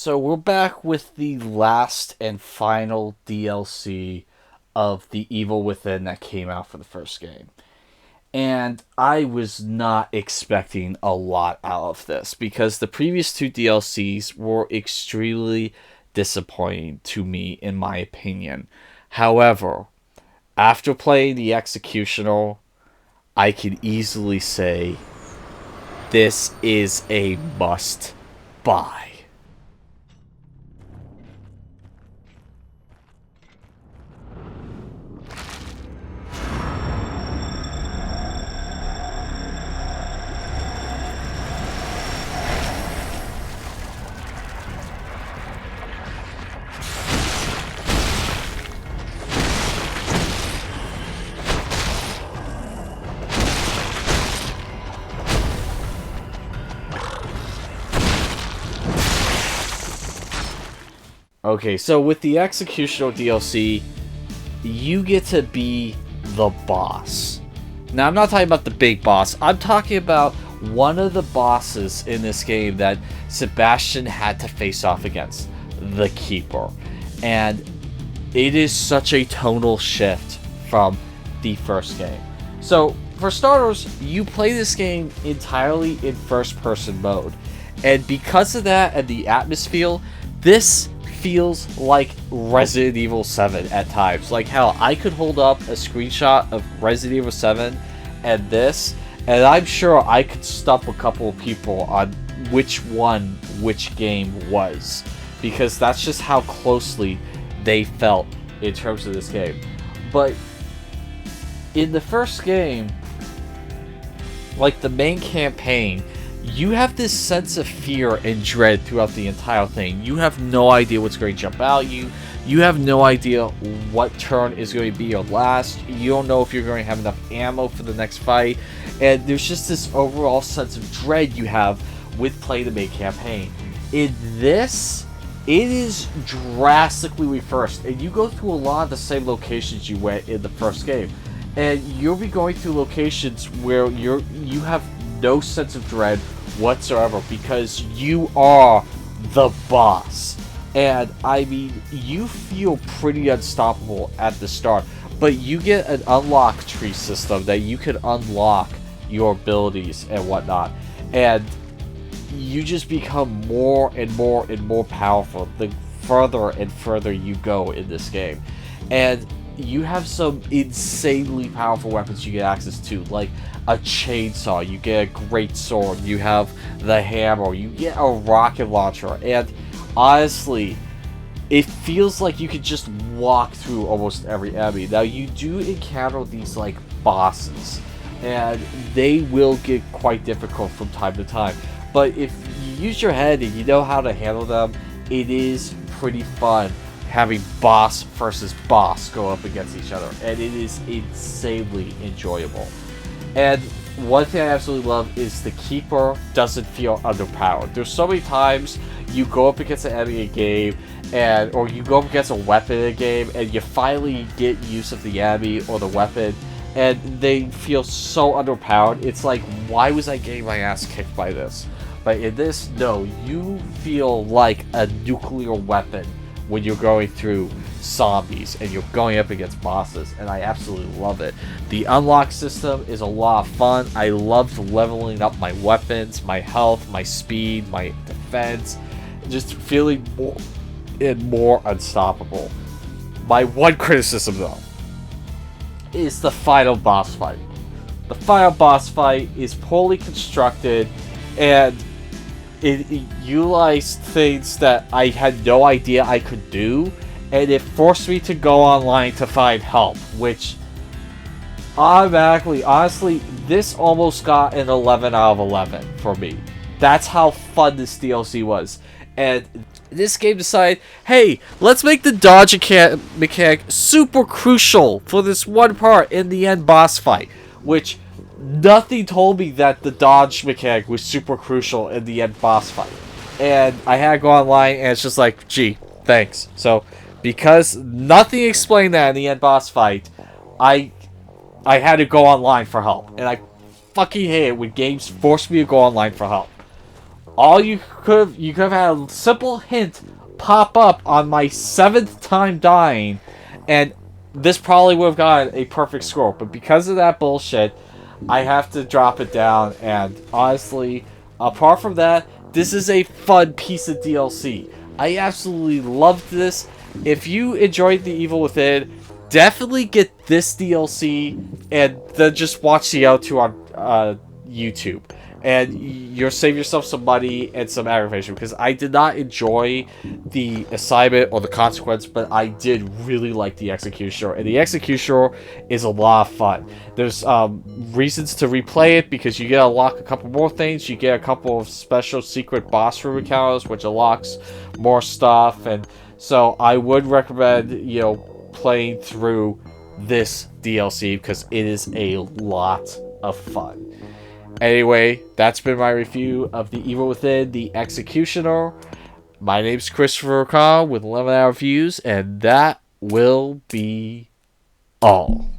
So we're back with the last and final DLC of The Evil Within that came out for the first game. And I was not expecting a lot out of this because the previous two DLCs were extremely disappointing to me, in my opinion. However, after playing the Executioner, I can easily say this is a must buy. Okay, so with the Executioner DLC, you get to be the boss. Now, I'm not talking about the big boss. I'm talking about one of the bosses in this game that Sebastian had to face off against, the Keeper. And it is such a tonal shift from the first game. So, for starters, you play this game entirely in first-person mode. And because of that and the atmosphere, this feels like Resident Evil 7 at times. Like, hell, I could hold up a screenshot of Resident Evil 7 and this, and I'm sure I could stump a couple of people on which game was, because that's just how closely they felt in terms of this game. But in the first game, like the main campaign, you have this sense of fear and dread throughout the entire thing. You have no idea what's going to jump out at you. You have no idea what turn is going to be your last. You don't know if you're going to have enough ammo for the next fight. And there's just this overall sense of dread you have with playing the main campaign. In this, it is drastically reversed. And you go through a lot of the same locations you went in the first game. And you'll be going through locations where you have no sense of dread whatsoever, because you are the boss. And I mean, you feel pretty unstoppable at the start, but you get an unlock tree system that you can unlock your abilities and whatnot, and you just become more and more and more powerful the further and further you go in this game. And you have some insanely powerful weapons you get access to, like a chainsaw, you get a great sword, you have the hammer, you get a rocket launcher, and honestly, it feels like you could just walk through almost every enemy. Now, you do encounter these, like, bosses, and they will get quite difficult from time to time, but if you use your head and you know how to handle them, it is pretty fun having boss versus boss go up against each other, and it is insanely enjoyable. And one thing I absolutely love is the Keeper doesn't feel underpowered. There's so many times you go up against an enemy in a game, or you go up against a weapon in a game, and you finally get use of the enemy or the weapon, and they feel so underpowered. It's like, why was I getting my ass kicked by this? But in this, no, you feel like a nuclear weapon when you're going through zombies and you're going up against bosses, and I absolutely love it. The unlock system is a lot of fun. I loved leveling up my weapons, my health, my speed, my defense, just feeling more and more unstoppable. My one criticism, though, is the final boss fight. The final boss fight is poorly constructed, and it utilized things that I had no idea I could do, and it forced me to go online to find help, which automatically, honestly, this almost got an 11 out of 11 for me. That's how fun this DLC was. And this game decided, hey, let's make the dodge mechanic super crucial for this one part in the end boss fight, which nothing told me that the dodge mechanic was super crucial in the end boss fight. And I had to go online, and it's just like, gee, thanks. So, because nothing explained that in the end boss fight, I had to go online for help. And I fucking hate it when games force me to go online for help. All you could have had a simple hint pop up on my 7th time dying, and this probably would have gotten a perfect score. But because of that bullshit, I have to drop it down. And honestly, apart from that, this is a fun piece of DLC. I absolutely loved this. If you enjoyed The Evil Within, definitely get this DLC and then just watch the other two on YouTube. And you'll save yourself some money and some aggravation, because I did not enjoy the assignment or the consequence, but I did really like the Executioner, and the Executioner is a lot of fun. There's reasons to replay it, because you get to unlock a couple more things. You get a couple of special secret boss room encounters, which unlocks more stuff, and so I would recommend, playing through this DLC, because it is a lot of fun. Anyway, that's been my review of The Evil Within, The Executioner. My name's Christopher O'Connell with 11 Hour Views, and that will be all.